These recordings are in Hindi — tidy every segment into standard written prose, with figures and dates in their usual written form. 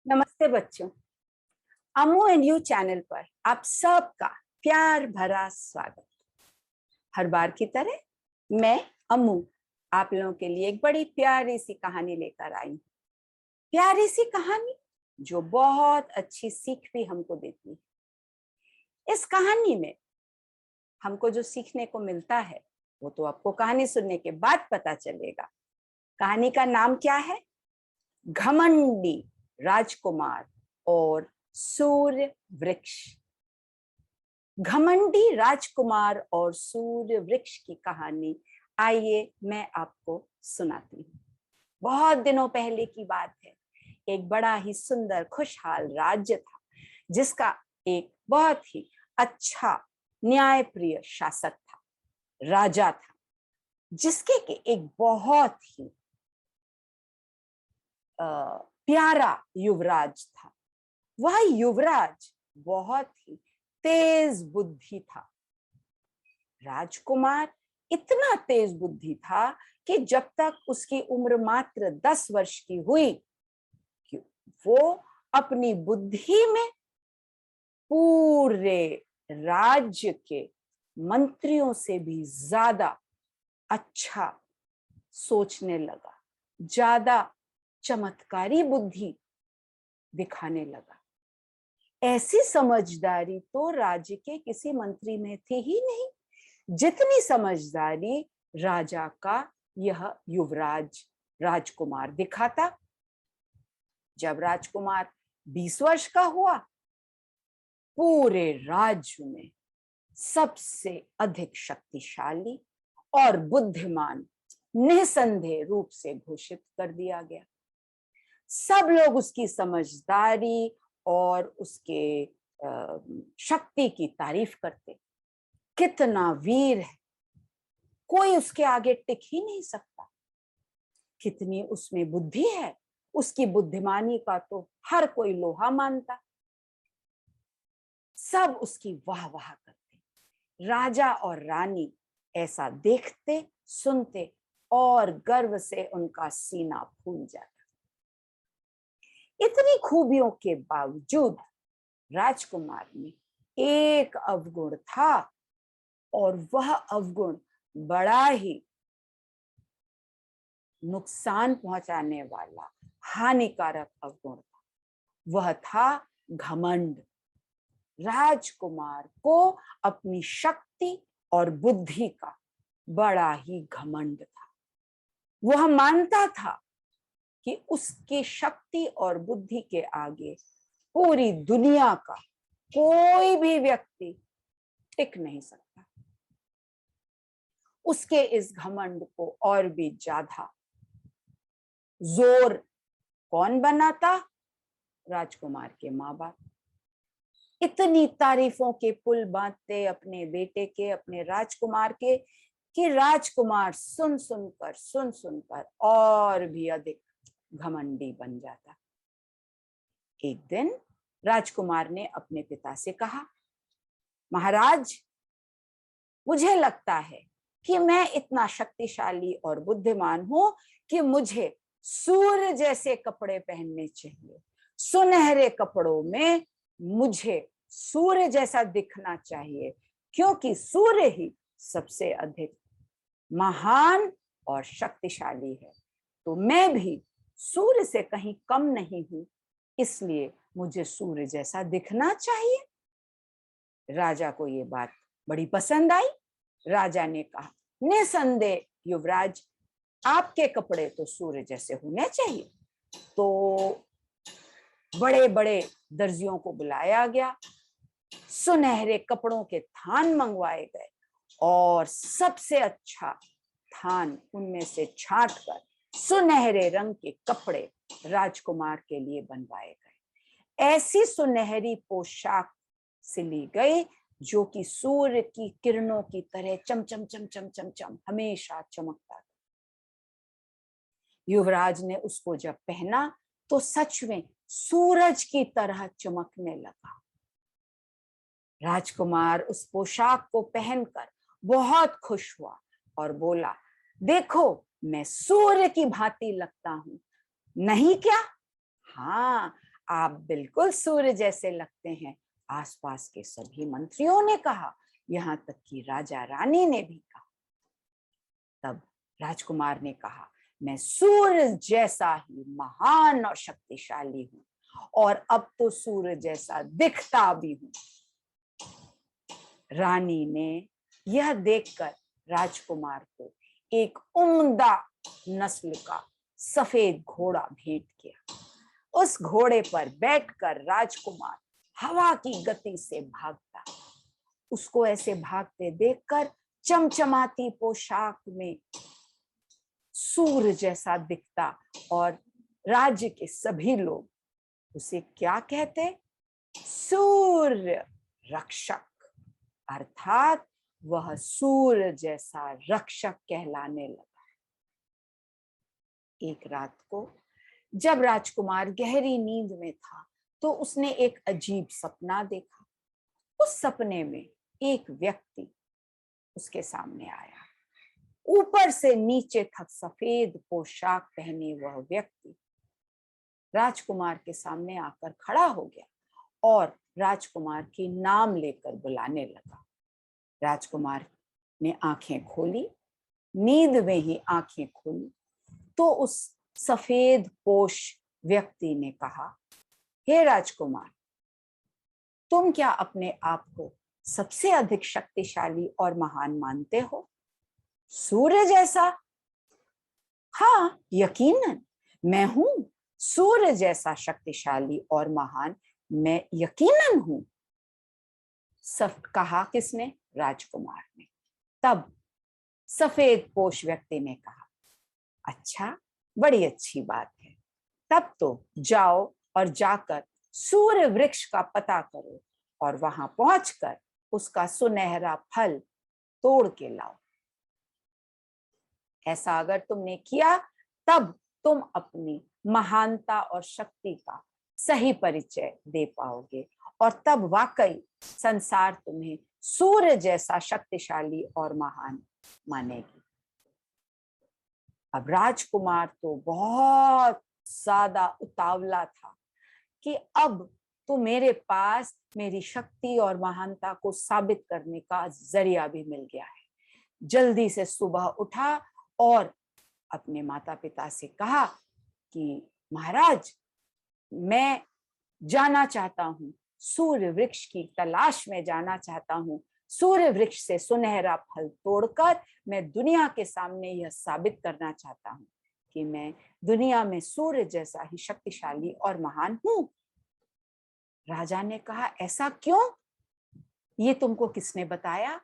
नमस्ते बच्चों। अमू एंड यू चैनल पर आप सबका प्यार भरा स्वागत। हर बार की तरह मैं अमू आप लोगों के लिए एक बड़ी प्यारी सी कहानी लेकर आई हूं। प्यारी सी कहानी जो बहुत अच्छी सीख भी हमको देती है। इस कहानी में हमको जो सीखने को मिलता है वो तो आपको कहानी सुनने के बाद पता चलेगा। कहानी का नाम क्या है? घमंडी राजकुमार और सूर्य वृक्ष। घमंडी राजकुमार और सूर्य वृक्ष की कहानी आइए मैं आपको सुनाती हूँ। बहुत दिनों पहले की बात है। एक बड़ा ही सुंदर खुशहाल राज्य था जिसका एक बहुत ही अच्छा न्यायप्रिय शासक था, राजा था, जिसके के एक बहुत ही प्यारा युवराज था। वह युवराज बहुत ही तेज बुद्धि था। राजकुमार इतना तेज बुद्धि था कि जब तक उसकी उम्र मात्र 10 वर्ष की हुई कि वो अपनी बुद्धि में पूरे राज्य के मंत्रियों से भी ज्यादा अच्छा सोचने लगा, ज्यादा चमत्कारी बुद्धि दिखाने लगा। ऐसी समझदारी तो राज्य के किसी मंत्री में थी ही नहीं जितनी समझदारी राजा का यह युवराज राजकुमार दिखाता। जब राजकुमार 20 वर्ष का हुआ, पूरे राज्य में सबसे अधिक शक्तिशाली और बुद्धिमान निसंदेह रूप से घोषित कर दिया गया। सब लोग उसकी समझदारी और उसके शक्ति की तारीफ करते। कितना वीर है, कोई उसके आगे टिक ही नहीं सकता। कितनी उसमें बुद्धि है, उसकी बुद्धिमानी का तो हर कोई लोहा मानता। सब उसकी वाह वाह करते। राजा और रानी ऐसा देखते, सुनते और गर्व से उनका सीना फूल जाता। इतनी खूबियों के बावजूद राजकुमार में एक अवगुण था और वह अवगुण बड़ा ही नुकसान पहुंचाने वाला हानिकारक अवगुण था। वह था घमंड। राजकुमार को अपनी शक्ति और बुद्धि का बड़ा ही घमंड था। वह मानता था कि उसकी शक्ति और बुद्धि के आगे पूरी दुनिया का कोई भी व्यक्ति टिक नहीं सकता। उसके इस घमंड को और भी ज्यादा जोर कौन बनाता? राजकुमार के माँ बाप। इतनी तारीफों के पुल बांधते अपने बेटे के, अपने राजकुमार के, कि राजकुमार सुन सुनकर और भी अधिक घमंडी बन जाता। एक दिन राजकुमार ने अपने पिता से कहा, महाराज, मुझे लगता है कि मैं इतना शक्तिशाली और बुद्धिमान हूं कि मुझे सूर्य जैसे कपड़े पहनने चाहिए। सुनहरे कपड़ों में मुझे सूर्य जैसा दिखना चाहिए, क्योंकि सूर्य ही सबसे अधिक महान और शक्तिशाली है। तो मैं भी सूर्य से कहीं कम नहीं हूं, इसलिए मुझे सूर्य जैसा दिखना चाहिए। राजा को ये बात बड़ी पसंद आई। राजा ने कहा, निसंदेह युवराज, आपके कपड़े तो सूर्य जैसे होने चाहिए। तो बड़े बड़े दर्जियों को बुलाया गया, सुनहरे कपड़ों के थान मंगवाए गए और सबसे अच्छा थान उनमें से छांट कर सुनहरे रंग के कपड़े राजकुमार के लिए बनवाए गए। ऐसी सुनहरी पोशाक सिली गई जो कि सूर्य की किरणों की तरह चम चम चम चम चम चम हमेशा चमकता था। युवराज ने उसको जब पहना तो सच में सूरज की तरह चमकने लगा। राजकुमार उस पोशाक को पहनकर बहुत खुश हुआ और बोला, देखो, मैं सूर्य की भांति लगता हूं, नहीं क्या? हाँ, आप बिल्कुल सूर्य जैसे लगते हैं। आसपास के सभी मंत्रियों ने कहा, यहाँ तक कि राजा रानी ने भी कहा। तब राजकुमार ने कहा, मैं सूर्य जैसा ही महान और शक्तिशाली हूं, और अब तो सूर्य जैसा दिखता भी हूं। रानी ने यह देखकर राजकुमार को एक उम्दा नस्ल का सफेद घोड़ा भेंट किया। उस घोड़े पर बैठकर राजकुमार हवा की गति से भागता। उसको ऐसे भागते देखकर चमचमाती पोशाक में सूर्य जैसा दिखता, और राज्य के सभी लोग उसे क्या कहते? सूर्य रक्षक, अर्थात वह सूर्य जैसा रक्षक कहलाने लगा। एक रात को जब राजकुमार गहरी नींद में था, तो उसने एक अजीब सपना देखा। उस सपने में एक व्यक्ति उसके सामने आया। ऊपर से नीचे तक सफेद पोशाक पहने वह व्यक्ति राजकुमार के सामने आकर खड़ा हो गया और राजकुमार की नाम लेकर बुलाने लगा। राजकुमार ने आंखें खोली। नींद में ही आंखें खोली तो उस सफेद पोश व्यक्ति ने कहा, हे राजकुमार, तुम क्या अपने आप को सबसे अधिक शक्तिशाली और महान मानते हो? सूर्य जैसा? हाँ, यकीनन मैं हूं सूर्य जैसा शक्तिशाली और महान, मैं यकीनन हूं। सब कहा किसने? राजकुमार ने। तब सफेद पोश व्यक्ति ने कहा, अच्छा, बड़ी अच्छी बात है। तब तो जाओ और जाकर सूर्य वृक्ष का पता करो और वहां पहुंचकर उसका सुनहरा फल तोड़ के लाओ। ऐसा अगर तुमने किया तब तुम अपनी महानता और शक्ति का सही परिचय दे पाओगे, और तब वाकई संसार तुम्हें सूर्य जैसा शक्तिशाली और महान मानेगी। अब राजकुमार तो बहुत ज्यादा उतावला था कि अब तो मेरे पास मेरी शक्ति और महानता को साबित करने का जरिया भी मिल गया है। जल्दी से सुबह उठा और अपने माता पिता से कहा कि महाराज, मैं जाना चाहता हूं, सूर्य वृक्ष की तलाश में जाना चाहता हूं। सूर्य वृक्ष से सुनहरा फल तोड़कर मैं दुनिया के सामने यह साबित करना चाहता हूं कि मैं दुनिया में सूर्य जैसा ही शक्तिशाली और महान हूं। राजा ने कहा, ऐसा क्यों? ये तुमको किसने बताया?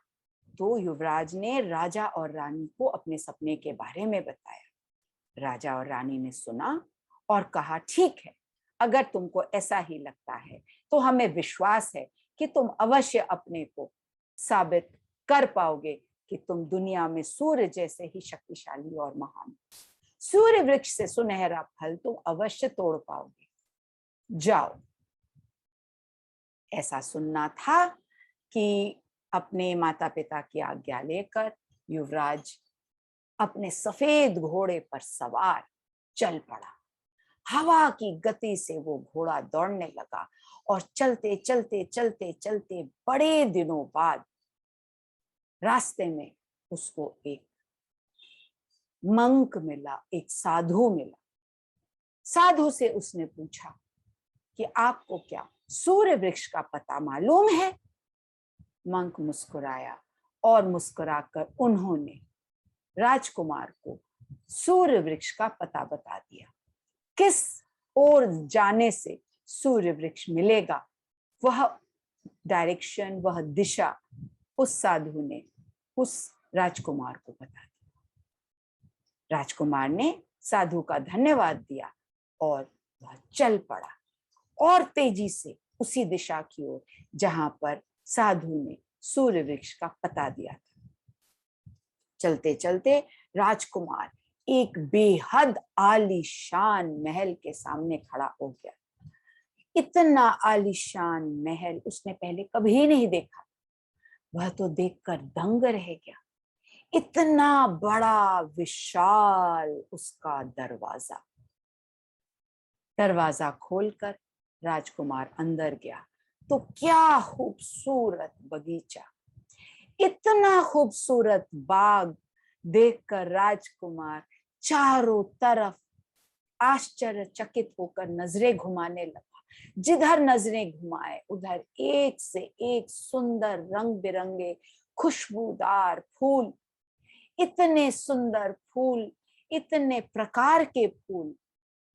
तो युवराज ने राजा और रानी को अपने सपने के बारे में बताया। राजा और रानी ने सुना और कहा, ठीक है, अगर तुमको ऐसा ही लगता है तो हमें विश्वास है कि तुम अवश्य अपने को साबित कर पाओगे कि तुम दुनिया में सूर्य जैसे ही शक्तिशाली और महान। सूर्य वृक्ष से सुनहरा फल तुम अवश्य तोड़ पाओगे। जाओ। ऐसा सुनना था कि अपने माता पिता की आज्ञा लेकर युवराज अपने सफेद घोड़े पर सवार चल पड़ा। हवा की गति से वो घोड़ा दौड़ने लगा और चलते चलते चलते चलते बड़े दिनों बाद रास्ते में उसको एक मंक मिला, एक साधु मिला। साधु से उसने पूछा कि आपको क्या सूर्य वृक्ष का पता मालूम है? मंक मुस्कुराया और मुस्कुराकर उन्होंने राजकुमार को सूर्य वृक्ष का पता बता दिया। किस ओर जाने से सूर्य वृक्ष मिलेगा, वह डायरेक्शन, वह दिशा उस साधु ने उस राजकुमार को बता दिया। राजकुमार ने साधु का धन्यवाद दिया और वह चल पड़ा और तेजी से उसी दिशा की ओर जहां पर साधु ने सूर्य वृक्ष का पता दिया था। चलते चलते राजकुमार एक बेहद आलीशान महल के सामने खड़ा हो गया। इतना आलीशान महल उसने पहले कभी नहीं देखा। वह तो देखकर दंग रह गया। इतना बड़ा विशाल उसका दरवाजा। दरवाजा खोलकर राजकुमार अंदर गया तो क्या खूबसूरत बगीचा, इतना खूबसूरत बाग देखकर राजकुमार चारों तरफ आश्चर्यचकित होकर नजरें घुमाने लगा। जिधर नजरें घुमाए उधर एक से एक सुंदर रंग बिरंगे खुशबूदार फूल, इतने सुंदर फूल, इतने प्रकार के फूल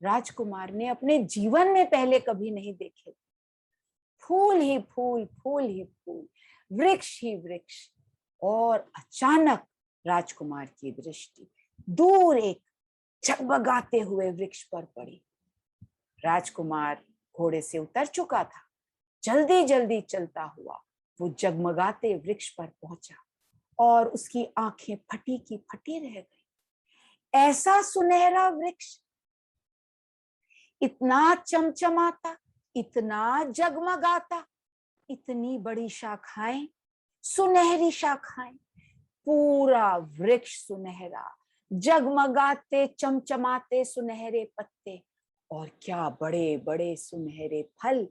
राजकुमार ने अपने जीवन में पहले कभी नहीं देखे। फूल ही फूल, फूल ही फूल, वृक्ष ही वृक्ष। और अचानक राजकुमार की दृष्टि दूर एक जगमगाते हुए वृक्ष पर पड़ी। राजकुमार घोड़े से उतर चुका था, जल्दी जल्दी चलता हुआ वो जगमगाते वृक्ष पर पहुंचा और उसकी आंखें फटी की फटी रह गई। ऐसा सुनहरा वृक्ष, इतना चमचमाता, इतना जगमगाता, इतनी बड़ी शाखाएं, सुनहरी शाखाएं, पूरा वृक्ष सुनहरा, जगमगाते चमचमाते सुनहरे पत्ते, और क्या बड़े बड़े सुनहरे फल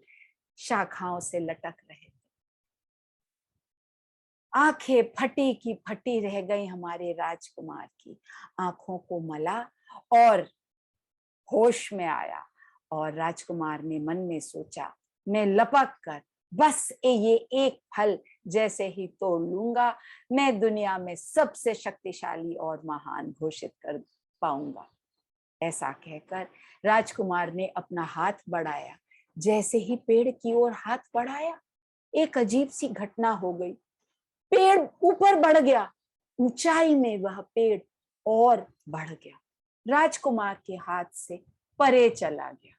शाखाओं से लटक रहे थे। आंखें फटी की फटी रह गई हमारे राजकुमार की, आंखों को मला और होश में आया। और राजकुमार ने मन में सोचा, मैं लपक कर बस ये एक फल जैसे ही तोड़ लूंगा, मैं दुनिया में सबसे शक्तिशाली और महान घोषित कर पाऊंगा। ऐसा कहकर राजकुमार ने अपना हाथ बढ़ाया। जैसे ही पेड़ की ओर हाथ बढ़ाया, एक अजीब सी घटना हो गई। पेड़ ऊपर बढ़ गया, ऊंचाई में वह पेड़ और बढ़ गया, राजकुमार के हाथ से परे चला गया।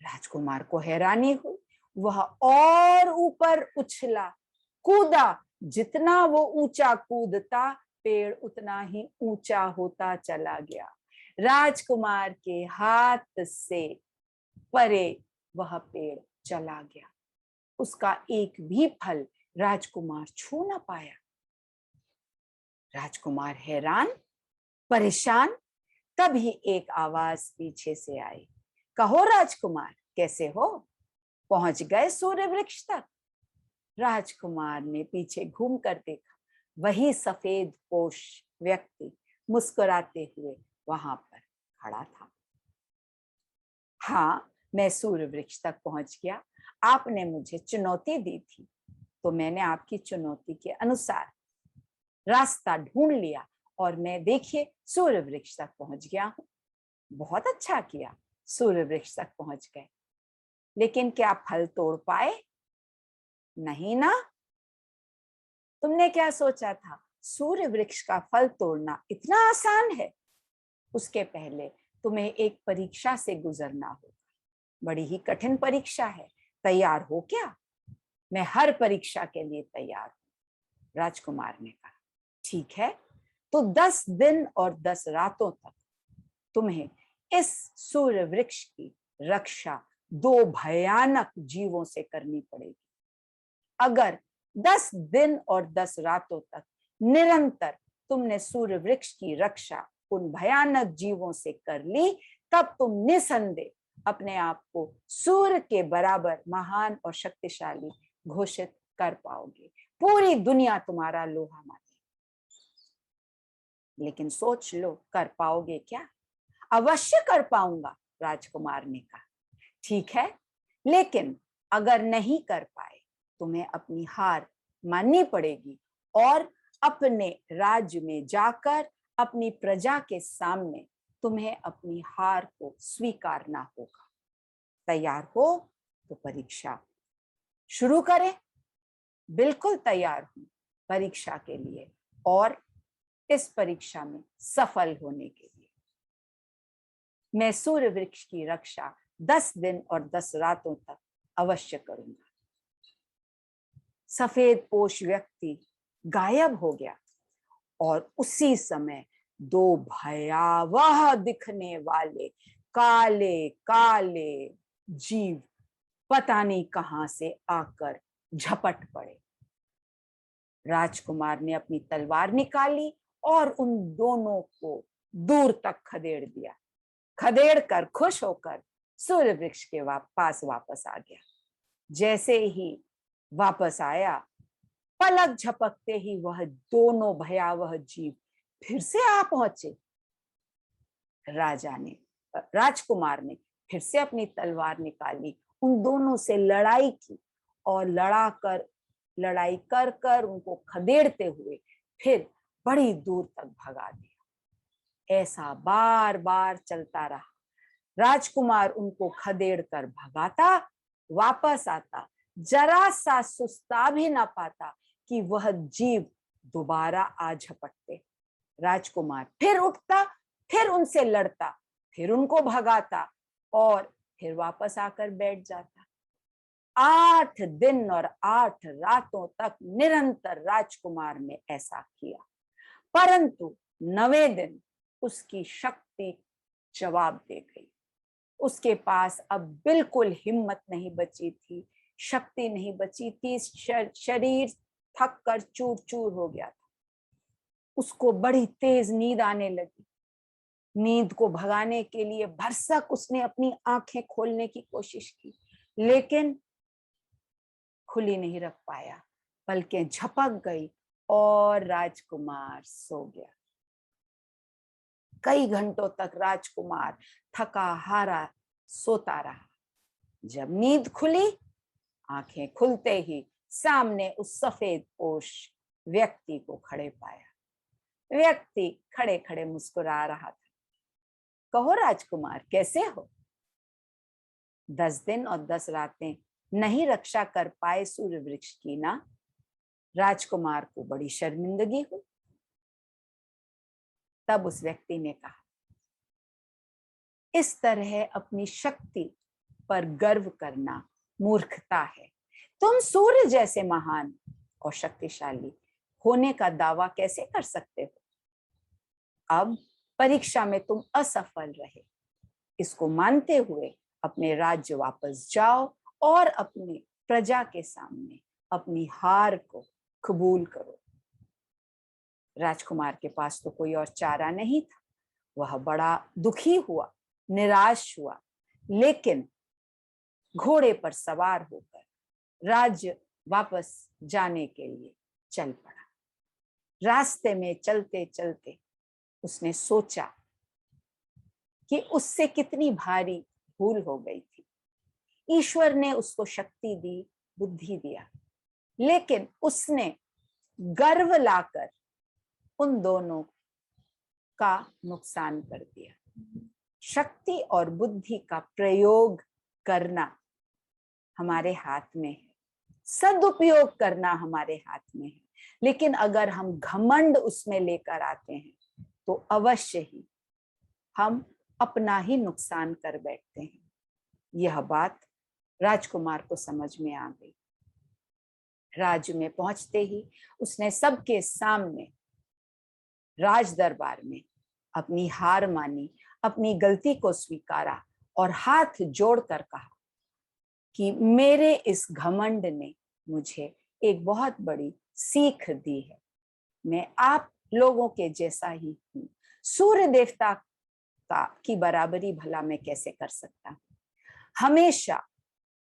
राजकुमार को हैरानी हुई, वह और ऊपर उछला, कूदा। जितना वो ऊंचा कूदता, पेड़ उतना ही ऊंचा होता चला गया। राजकुमार के हाथ से परे वह पेड़ चला गया। उसका एक भी फल राजकुमार छू न पाया। राजकुमार हैरान, परेशान। तभी एक आवाज पीछे से आई, कहो राजकुमार, कैसे हो? पहुंच गए सूर्य वृक्ष तक? राजकुमार ने पीछे घूम कर देखा, वही सफेद पोश व्यक्ति मुस्कुराते हुए वहां पर खड़ा था। हाँ, मैं सूर्य वृक्ष तक पहुंच गया। आपने मुझे चुनौती दी थी, तो मैंने आपकी चुनौती के अनुसार रास्ता ढूंढ लिया और मैं देखिए सूर्य वृक्ष तक पहुंच गया हूं। बहुत अच्छा किया, सूर्य वृक्ष तक पहुंच गए, लेकिन क्या फल तोड़ पाए? नहीं ना। तुमने क्या सोचा था, सूर्य वृक्ष का फल तोड़ना इतना आसान है? उसके पहले तुम्हें एक परीक्षा से गुजरना होगा। बड़ी ही कठिन परीक्षा है, तैयार हो क्या? मैं हर परीक्षा के लिए तैयार हूं, राजकुमार ने कहा। ठीक है, तो 10 दिन और 10 रातों तक तुम्हें इस सूर्य वृक्ष की रक्षा 2 भयानक जीवों से करनी पड़ेगी। अगर 10 दिन और 10 रातों तक निरंतर तुमने सूर्य वृक्ष की रक्षा उन भयानक जीवों से कर ली, तब तुम निसंदेह अपने आप को सूर्य के बराबर महान और शक्तिशाली घोषित कर पाओगे। पूरी दुनिया तुम्हारा लोहा मानेगी। लेकिन सोच लो, कर पाओगे क्या? अवश्य कर पाऊंगा, राजकुमार ने कहा। ठीक है, लेकिन अगर नहीं कर पाए, तुम्हें अपनी हार माननी पड़ेगी और अपने राज्य में जाकर अपनी प्रजा के सामने तुम्हें अपनी हार को स्वीकारना होगा। तैयार हो तो परीक्षा शुरू करें। बिल्कुल तैयार हूं परीक्षा के लिए और इस परीक्षा में सफल होने के लिए। मैं सूर्य वृक्ष की रक्षा 10 दिन और 10 रातों तक अवश्य करूंगा। सफेद पोश व्यक्ति गायब हो गया और उसी समय 2 भयावह दिखने वाले काले काले जीव पता नहीं कहां से आकर झपट पड़े। राजकुमार ने अपनी तलवार निकाली और उन दोनों को दूर तक खदेड़ दिया। खदेड़ कर खुश होकर सूर्य वृक्ष के पास वापस आ गया। जैसे ही वापस आया, पलक झपकते ही वह दोनों भयावह जीव फिर से आ पहुंचे। राजकुमार ने फिर से अपनी तलवार निकाली, उन दोनों से लड़ाई की और लड़ाई कर कर उनको खदेड़ते हुए फिर बड़ी दूर तक भगा दिया। ऐसा बार बार चलता रहा। राजकुमार उनको खदेड़ कर भगाता, वापस आता, जरा सा सुस्ता भी ना पाता कि वह जीव दोबारा आ झपटते। राजकुमार फिर उठता, फिर उनसे लड़ता, फिर उनको भगाता और फिर वापस आकर बैठ जाता। 8 दिन और 8 रातों तक निरंतर राजकुमार ने ऐसा किया, परंतु 9वें दिन उसकी शक्ति जवाब दे गई। उसके पास अब बिल्कुल हिम्मत नहीं बची थी, शक्ति नहीं बची थी, शरीर थक कर चूर चूर हो गया था। उसको बड़ी तेज नींद आने लगी। नींद को भगाने के लिए भरसक उसने अपनी आंखें खोलने की कोशिश की, लेकिन खुली नहीं रख पाया। पलकें झपक गई और राजकुमार सो गया। कई घंटों तक राजकुमार थका हारा सोता रहा। जब नींद खुली, आंखें खुलते ही सामने उस सफेद पोश व्यक्ति को खड़े पाया। व्यक्ति खड़े खड़े मुस्कुरा रहा था। कहो राजकुमार, कैसे हो? 10 दिन और 10 रातें नहीं रक्षा कर पाए सूर्य वृक्ष की ना? राजकुमार को बड़ी शर्मिंदगी हुई। तब उस व्यक्ति ने कहा, इस तरह अपनी शक्ति पर गर्व करना मूर्खता है। तुम सूर्य जैसे महान और शक्तिशाली होने का दावा कैसे कर सकते हो? अब परीक्षा में तुम असफल रहे, इसको मानते हुए अपने राज्य वापस जाओ और अपने प्रजा के सामने अपनी हार को कबूल करो। राजकुमार के पास तो कोई और चारा नहीं था। वह बड़ा दुखी हुआ, निराश हुआ, लेकिन घोड़े पर सवार होकर राज्य वापस जाने के लिए चल पड़ा। रास्ते में चलते चलते उसने सोचा कि उससे कितनी भारी भूल हो गई थी। ईश्वर ने उसको शक्ति दी, बुद्धि दिया, लेकिन उसने गर्व लाकर उन दोनों का नुकसान कर दिया। शक्ति और बुद्धि का प्रयोग करना हमारे हाथ में है, सदुपयोग करना हमारे हाथ में है, लेकिन अगर हम घमंड उसमें लेकर आते हैं तो अवश्य ही हम अपना ही नुकसान कर बैठते हैं। यह बात राजकुमार को समझ में आ गई। राज्य में पहुंचते ही उसने सबके सामने राज दरबार में अपनी हार मानी, अपनी गलती को स्वीकारा और हाथ जोड़कर कहा कि मेरे इस घमंड ने मुझे एक बहुत बड़ी सीख दी है। मैं आप लोगों के जैसा ही हूं। सूर्य देवता की बराबरी भला मैं कैसे कर सकता हूं? हमेशा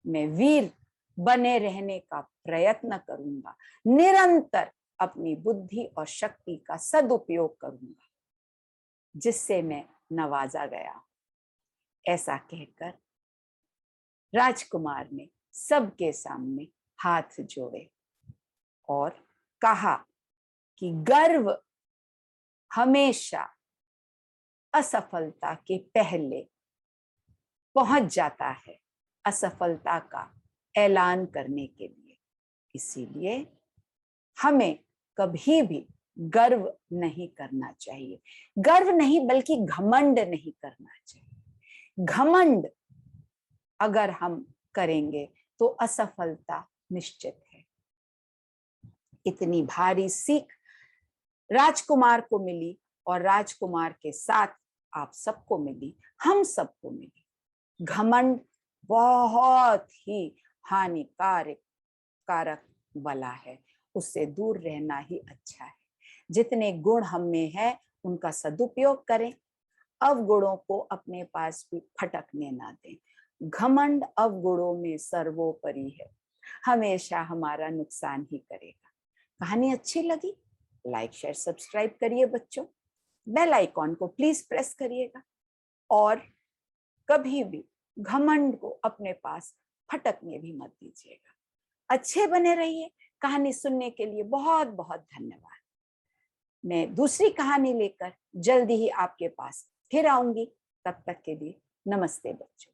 मैं वीर बने रहने का प्रयत्न करूंगा, निरंतर अपनी बुद्धि और शक्ति का सदुपयोग करूंगा, जिससे मैं नवाजा गया। ऐसा कहकर राजकुमार ने सबके सामने हाथ जोड़े और कहा कि गर्व हमेशा असफलता के पहले पहुंच जाता है, असफलता का ऐलान करने के लिए। इसीलिए हमें कभी भी गर्व नहीं करना चाहिए। गर्व नहीं बल्कि घमंड नहीं करना चाहिए। घमंड अगर हम करेंगे तो असफलता निश्चित है। इतनी भारी सीख राजकुमार को मिली और राजकुमार के साथ आप सबको मिली, हम सबको मिली। घमंड बहुत ही हानिकारक बला है, उससे दूर रहना ही अच्छा है। जितने गुण हम में है उनका सदुपयोग करें, अवगुणों को अपने पास भी फटकने ना दें। घमंड अवगुणों में सर्वोपरि है, हमेशा हमारा नुकसान ही करेगा। कहानी अच्छी लगी? लाइक शेयर सब्सक्राइब करिए बच्चों, बेल आइकॉन को प्लीज प्रेस करिएगा, और कभी भी घमंड को अपने पास फटकने भी मत दीजिएगा। अच्छे बने रहिए। कहानी सुनने के लिए बहुत बहुत धन्यवाद। मैं दूसरी कहानी लेकर जल्दी ही आपके पास फिर आऊंगी। तब तक के लिए नमस्ते बच्चों।